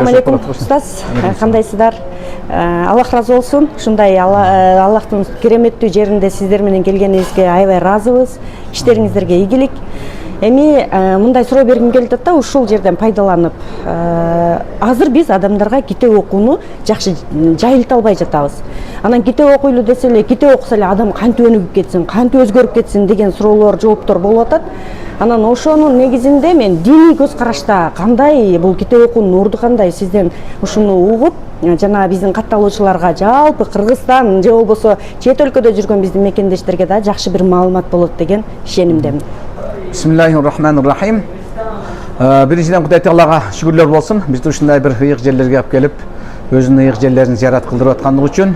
Алейкум, Устаз, кандайсыздар? Аллах разы болсун. Ушундай Аллахтын кереметтүү жеринде сиздер менен келгениңизге аябай ыраазыбыз. Иштериңиздерге ийгилик. Эми мындай суроо бергим келип атат да, ушул жерден пайдаланып, азыр биз адамдарга китеп окууну жакшы жайылта албай жатабыз. Анан китеп окуйлу десе эле, китеп окуса эле адам кантип өнүгүп кетсин, кантип өзгөрүп кетсин деген суроолор, жооптор болуп атат. Анан ошонун негизинде мен диний көз карашта кандай бул китеп окуунун орду кандай, сизден ушуну угуп, жана биздин катталуучуларга, жалпы Кыргызстан же болбосо чет өлкөдө жүргөн биздин мекендештерге да жакшы бир маалымат болот деген ишенимдемин. Бисмиллахиррахманиррахим. Биринчиден Кудай Таалага шүгүрлөр болсун. Бизди ушундай бир ыйык жерлерге алып келип, өзүнүн ыйык жерлерин зиярат кылдырып аткандыгы үчүн.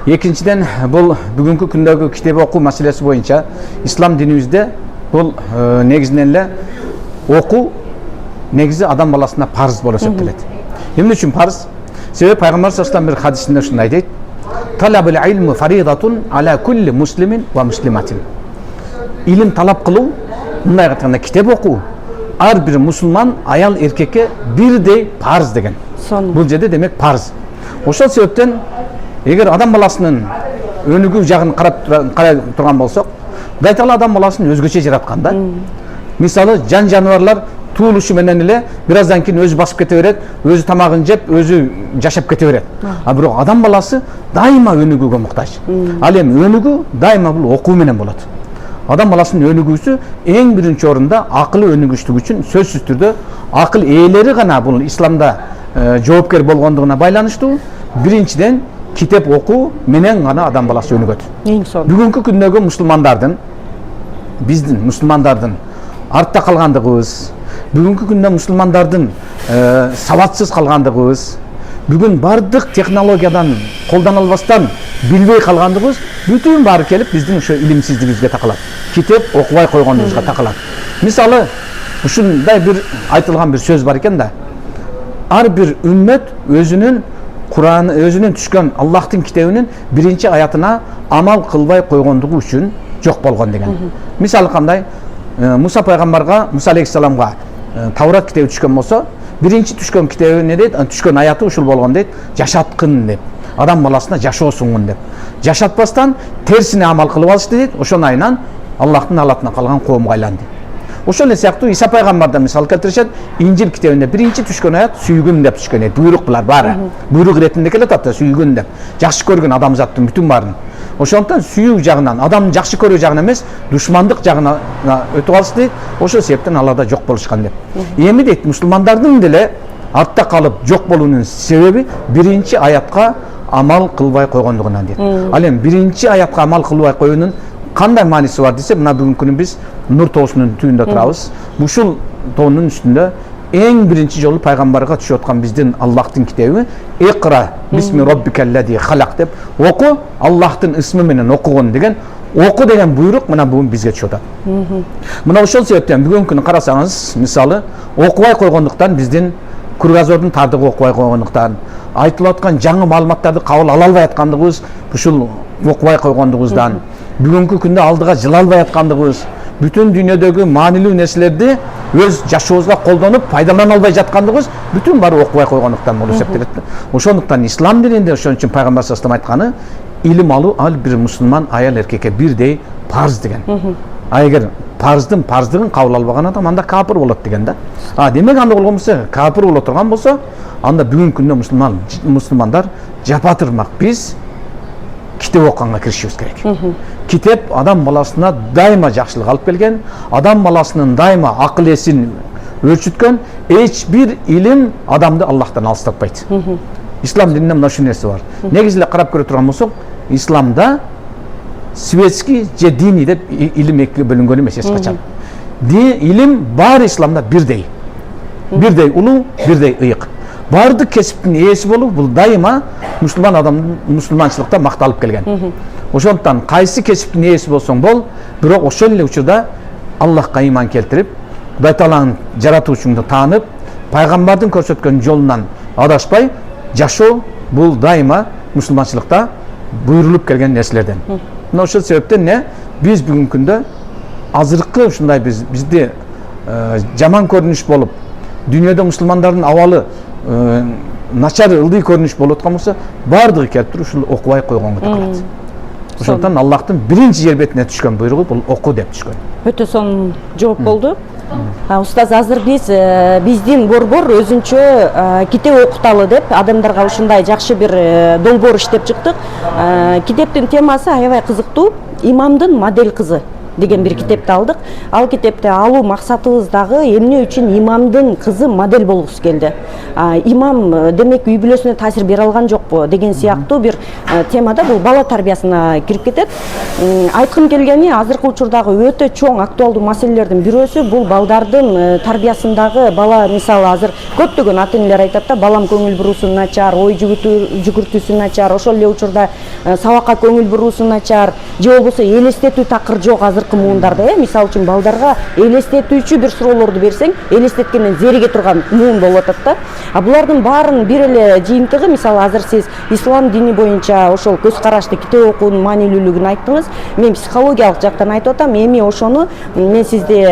Экинчиден, бул бүгүнкү күндөгү китеп окуу маселеси боюнча ислам динибизде бул негизинен эле окуу негизи адам баласына парыз болуп эсептелет. Эмне үчүн парыз? Себеби Пайгамбар саллаллаху алейхи хадисинде ушундай дейт: "Талабул илми фаридатун аля кулли муслимин ва муслиматин." Илим талап кылуу, мындай айтканда китеп окуу ар бир мусулман аял эркекке бирдей парыз деген. Бул жерде демек парыз. Ошол себептен эгер адам баласынын өнүгүү жагын карай турган болсок, Кудай Таала адам баласын өзгөчө жараткан да. Мисалы, жан жаныбарлар туулушу менен эле бир аздан кийин өзү басып кете берет, өзү тамагын жеп, өзү жашап кете берет. А бирок адам баласы дайыма өнүгүүгө муктаж. Ал эми өнүгүү дайыма бул окуу менен болот. Адам баласынын өнүгүүсү эң биринчи орунда акылы өнүгүчтүгү үчүн сөзсүз түрдө акыл ээлери гана бул исламда жоопкер болгондугуна байланыштуу. Биринчиден китеп окуу менен гана адам баласы өнүгөт. Бүгүнкү күндөгү мусулмандардын, биздин мусулмандардын артта калгандыгыбыз, бүгүнкү күндө мусулмандардын сабатсыз калгандыгыбыз, бүгүн бардык технологиядан колдона албастан билбей калгандыгыбыз бүтүн баары келип биздин ошо илимсиздигибизге такалат. Китеп окубай койгондугубузга такалат. Мисалы, ушундай бир айтылган бир сөз бар экен да. Ар бир үммөт өзүнүн Кур'ан, өзүнүн түшкөн Аллахтын китебинин биринчи аятына амал кылбай койгондугу үчүн жок болгон деген. Мисалы кандай? Муса пайгамбарга, Муса алейхиссаламга Таврат китеби түшкөн болсо, биринчи түшкөн китеби эмне дейт? Түшкөн аяты ушул болгон дейт: жашаткын деп. Адам баласына жашоо сунгун деп. Жашатпастан терсине амал кылып алышты дейт. Ошон айынан Аллахтын алатына калган коомго айланды. Ошол эле сыяктуу Иса пайгамбарда мисал келтиришет, Инжил китебинде биринчи түшкөн аят сүйгүн деп түшкөн дейт. Буйрук булар баары. Буйрук иретинде келет ата, сүйгүн деп. Жакшы көргөн адамзаттын бүтүн баарын. Ошондуктан сүйүү жагынан, адамдын жакшы көрүү жагынан эмес, душмандык жагына өтүп алышты дейт. Ошол себептен аларда жок болушкан деп. Эми дейт, мусулмандардын деле артта калып жок болуунун себеби биринчи аятка амал кылбай койгондугунан дейт. Ал эми биринчи аятка амал кылбай коюунун кандай мааниси бар десе, мына бүгүнкү күнү биз Нур тоосунун түбүндө турабыз. Ушул тоонун үстүндө эң биринчи жолу пайгамбарга түшүп аткан биздин Аллахтын китеби "Иqra бисми роббикаллади халак" деп, оку Аллахтын ысмы менен окугон деген, оку деген буйрук мына бүгүн бизге түшүп атат. Мына ошол себептен бүгүнкү күнү карасаңыз, мисалы, окубай койгондуктан биздин Кургазордун тардыгы окубай койгондуктан, айтылып аткан жаңы маалыматтарды кабыл ала албай аткандыгыбыз ушул окубай койгондугубуздан, бүгүнкү күндө алдыга жыла албай аткандыгыбыз, бүтүн дүйнөдөгү маанилүү нерселерди өз жашообузга колдонуп пайдалана албай жаткандыгыбыз бүтүн баары окубай койгондуктан болуп эсептелет. Ошондуктан ислам дининде ошон үчүн пайгамбар саллаллаху алейхи айтканы илим алуу ар бир мусулман аял эркекке бирдей парыз деген. А эгер парыздыгын кабыл албаган адам анда капыр болот деген да. Демек андай болгон болсо, капыр боло турган болсо, анда бүгүнкү күндө мусулмандар жапатырмак биз китеп окуганга киришибиз керек. Китеп адам баласына дайыма жакшылык алып келген, адам баласынын дайыма акыл эсин өлчүткөн, эч бир илим адамды Аллахтан алыстатпайт. Ислам дининде мына ушул нерсе бар. Негизи эле карап көрө турган болсок, исламда светский же диний деп илим экиге бөлүнгөн эмес эч качан. Илим баары исламда бирдей. Бирдей улуу, бирдей ыйык. Бардык кесиптин ээси болуу бул дайыма мусулман адамдын мусулманчылыкта макталып келген. Ошондуктан кайсы кесиптин ээси болсоң бол, бирок ошол эле учурда Аллахка ыйман келтирип, Кудай Тааланын жаратуучуңду таанып, пайгамбардын көрсөткөн жолунан адашпай жашоо бул дайыма мусулманчылыкта буйрулуп келген нерселерден. Мына ошол себептен биз бүгүнкү күндө азыркы ушундай бизди жаман көрүнүш болуп, дүйнөдө мусулмандардын абалы начар ылдый көрүнүш болуп аткан болсо баардыгы келип туруп ушул окубай койгонго такалат. Ошондон Аллахтын биринчи жер бетине түшкөн буйругу бул оку деп түшкөн. Өтө сонун жооп болду. Устаз, азыр биздин борбор өзүнчө китеп окуталы деп адамдарга ушундай жакшы бир долбоор иштеп чыктык. Китептин темасы аябай кызыктуу. Имамдын модель кызы деген бир китепти алдык. Ал китепти алуу максатыбыз дагы эмне үчүн имамдын кызы модель болгусу келди. Имам демек үй бүлөсүнө таасир бере алган жокпу деген сыяктуу бир темада бул бала тарбиясына кирип кетет. Айткым келгени, азыркы учурдагы өтө чоң актуалдуу маселелердин бирөөсү бул балдардын тарбиясындагы бала, мисалы азыр көптөгөн ата-энелер айтат да, балам көңүл буруусу начар, ой жүгүртүүсү начар, ошол эле учурда сабакка көңүл буруусу начар, же болбосо элестетүү такыр жок азыркы муундарда. Мисалы үчүн балдарга элестетүүчү бир суроолорду берсең, элестеткенден зериге турган муун болуп атат да. Булардын баарын бир эле жыйынтыгы, мисалы азыр сиз ислам дини боюнча ошол көз карашты китеп окуунун маанилүүлүгүн айттыңыз. Мен психологиялык жактан айтып атам. Эми ошону мен сизди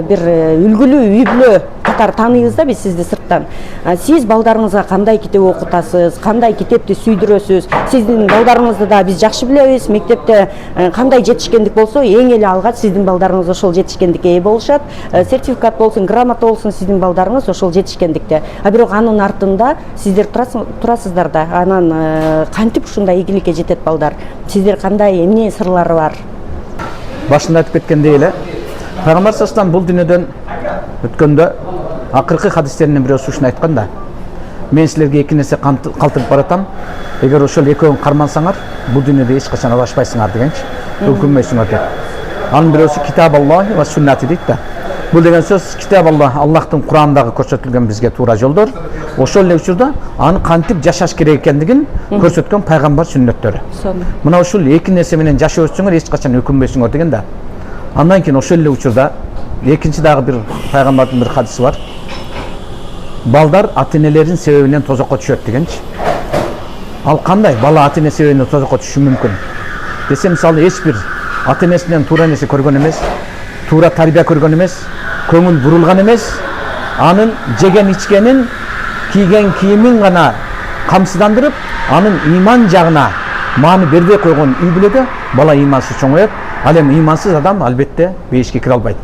бир үлгүлүү үй бүлө катары тааныйбыз да, биз сизди сырттан. Сиз балдарыңызга кандай китеп окутасыз, кандай китепти сүйдүрөсүз? Сиздин балдарыңызды да биз жакшы билебиз. Мектепте кандай жетишкендик болсо, эң эле алгач сиздин балдарыңыз ошол жетишкендикке ээ болушат. Сертификат болсун, грамота болсун, сиздин балдарыңыз ошол жетишкендикте. Бирок анын артында сиздер турасыздар да. Анан кантип ушундай ийгиликке жетет балдар? Сиздер кандай, эмне сырлары бар? Башында айтып кеткендей эле, Пайгамбар саллаллаху бул дүйнөдөн өткөндө акыркы хадистеринин бирөөсү ушуну айткан да. Мен силерге эки нерсе калтырып баратам. Эгер ошол экөөгүн кармансаңар, бул дүйнөдө эч качан адашпайсыңар дегенчи, өкүнбөйсүңөр деп. Анын бирөөсү китап Аллах ва суннати дейт да. Бул деген сөз китап Аллах, Аллахтын Кур'андагы көрсөтүлгөн бизге туура жолдор. Ошол эле учурда аны кантип жашаш керек экендигин көрсөткөн пайгамбар сүннөттөрү. Мына ушул эки нерсе менен жашап өтсөңөр эч качан өкүнбөйсүңөр деген да. Андан кийин ошол эле учурда экинчи дагы бир пайгамбардын бир хадиси бар. Балдар ата-энелеринин себебинен тозокко түшөт дегенчи. Ал кандай бала ата-эне себебинен тозокко түшүшү мүмкүн? Десе, мисалы, эч бир ата-энесинен туура нерсе көргөн эмес, туура тарбия көргөн эмес, көңүл бурулган эмес, анын жеген ичкенин, кийген кийимин гана камсыздандырып, анын иман жагына маани бербей койгон үй бүлөдө бала имансыз чоңоет. Ал эми имансыз адам албетте бейишке кире албайт.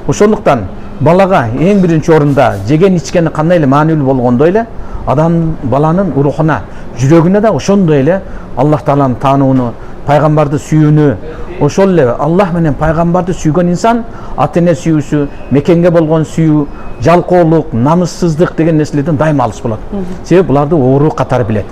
Ошондуктан балага эң биринчи орунда жеген ичкени кандай эле маанилүү болгондой эле адам баланын рухуна, жүрөгүнө да ошондой эле Аллах Тааланы таанууну, пайгамбарды сүйүүнү, ошол эле Аллах менен пайгамбарды сүйгөн инсан ата-эне сүйүүсү, мекенге болгон сүйүү, жалкоолук, намыссыздык деген нерселерден дайыма алыс болот. Себеби буларды оору катары билет.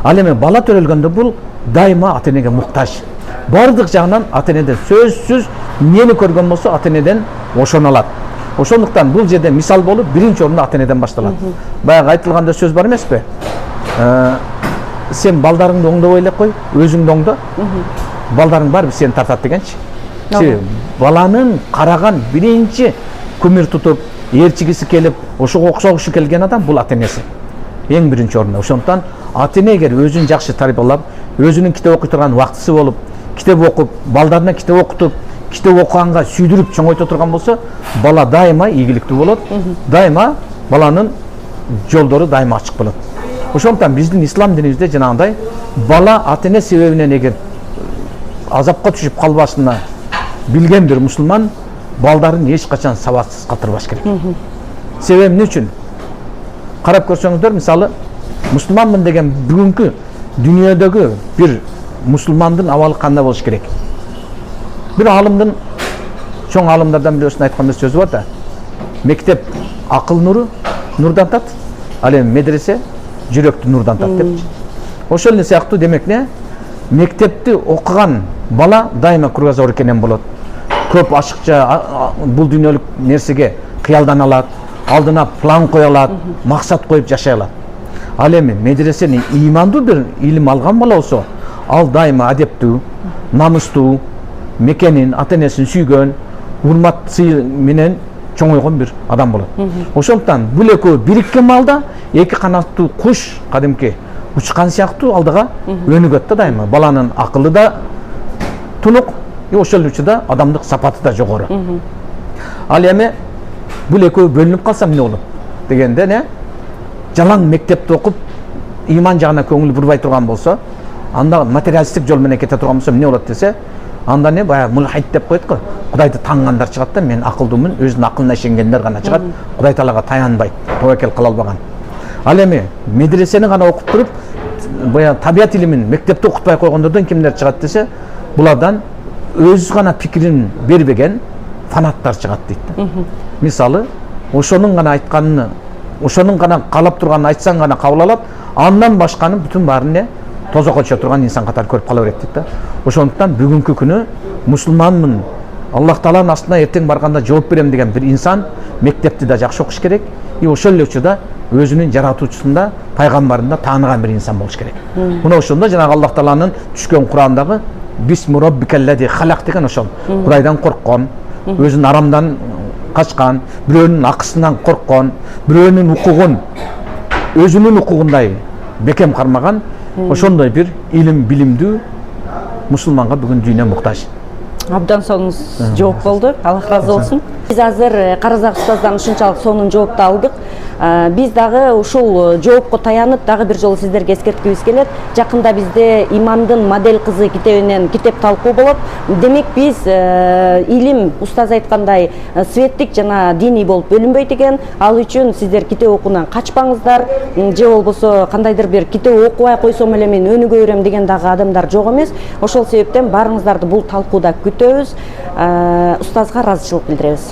Ал эми бала төрөлгөндө бул дайыма ата-энеге муктаж. Бардык жагынан ата-энеден сөзсүз эмнени көргөн болсо ата-энеден ошону алат. Ошондуктан бул жерде мисал болуп биринчи орунда ата-энеден башталат. Баягы айтылганда сөз бар эмеспи? Сен балдарыңды оңдобой эле кой, өзүңдү оңдо. Балдарың барбы сени тартат дегенчи. Баланын караган биринчи күмүр тутуп, ээрчигиси келип, ошого окшогушу келген адам бул ата-энеси. Эң биринчи орунда. Ошондуктан ата-эне эгер өзүн жакшы тарбиялап, өзүнүн китеп окуй турган убактысы болуп, китеп окуп, балдарына китеп окутуп, китеп окуганга сүйдүрүп чоңойто турган болсо, бала дайыма ийгиликтүү болот. Дайыма баланын жолдору дайыма ачык болот. Ошондуктан биздин ислам динибизде жанагындай бала ата-эне себебинен эгер азапка түшүп калбашына билген бир мусулман балдарын эч качан сабатсыз калтырбаш керек. Себеби эмне үчүн? Карап көрсөңүздөр, мисалы, мусулманмын деген бүгүнкү дүйнөдөгү бир мусулмандын абалы кандай болуш керек? Бир алымдын, чоң алымдардан бирөөсүнүн айткан бир сөзү бар да. Мектеп акыл нуру, нурдантат, ал эми медресе жүрөктү нурдантат депчи. Ошол эле сыяктуу демек не? Мектепти окуган бала дайыма кругозор экенен болот. Көп ашыкча бул дүйнөлүк нерсеге кыялдана алат, алдына план кое алат, максат коюп жашай алат. Ал эми медресени имандуу бир илим алган бала болсо, ал дайыма адептүү, намыстуу, мекенин, ата-энесин сүйгөн, урмат сый менен чоңойгон бир адам болот. Ошондуктан бул экөө бириккен маалда эки канаттуу куш кадимки учкан сыяктуу алдыга өнүгөт да дайыма. Баланын акылы да тунук, ошол учурда адамдык сапаты да жогору. Ал эми бул экөө бөлүнүп калса эмне болот дегенде не? жалаң мектепте окуп иман жагына көңүл бурбай турган болсо, анда материалистик жол менен кете турган болсо эмне болот десе, анда не баягы мулхид деп коет го, Кудайды таангандар чыгат да, мен акылдуумун, өзүнүн акылына ишенгендер гана чыгат, Кудай Таалага таянбайт, тобокел кыла албаган. Ал эми медресени гана окуп туруп, баягы табият илимин мектепте окутпай койгондордон кимдер чыгат десе, булардан өзү гана пикирин бербеген фанаттар чыгат дейт да. Мисалы, ошонун гана айтканын, ошонун гана каалап турганын айтсаң гана кабыл алат, андан башканы бүтүн баарын не тозокко түшө турган инсан катары көрүп кала берет дейт да. Ошондуктан бүгүнкү күнү мусулманмын, Аллах Тааланын астына эртең барганда жооп берем деген бир инсан мектепти да жакшы окуш керек, ошол эле учурда өзүнүн жаратуучусунда, пайгамбарында тааныган бир инсан болуш керек. Мына ошондо жанагы Аллах Тааланын түшкөн Курандагы бисми роббикаллади халак деген ошол. Кудайдан корккон, өзүнүн арамдан качкан, бирөөнүн акысынан корккон, бирөөнүн укугун өзүнүн укугундай бекем кармаган, ошондой бир илим билимдүү мусулманга бүгүн дүйнө муктаж. Абдан сонуңуз жооп болду. Аллах разы болсун. Биз азыр Каразак устаздан ушунчалык сонун жоопту алдык. Биз дагы ушул жоопко таянып дагы бир жолу сиздерге эскерткибиз келет. Жакында бизде имандын модель кызы китебинен китеп талкуу болот. Демек биз илим устаз айткандай светтик жана диний болуп бөлүнбөйт экен. Ал үчүн сиздер китеп окуудан качпаңыздар. Же болбосо кандайдыр бир китеп окубай койсом эле мен өнүгө берем деген дагы адамдар жок эмес. Ошол себептен баарыңыздарды бул талкууда күтөбүз. Устазга ыраазычылык билдиребиз.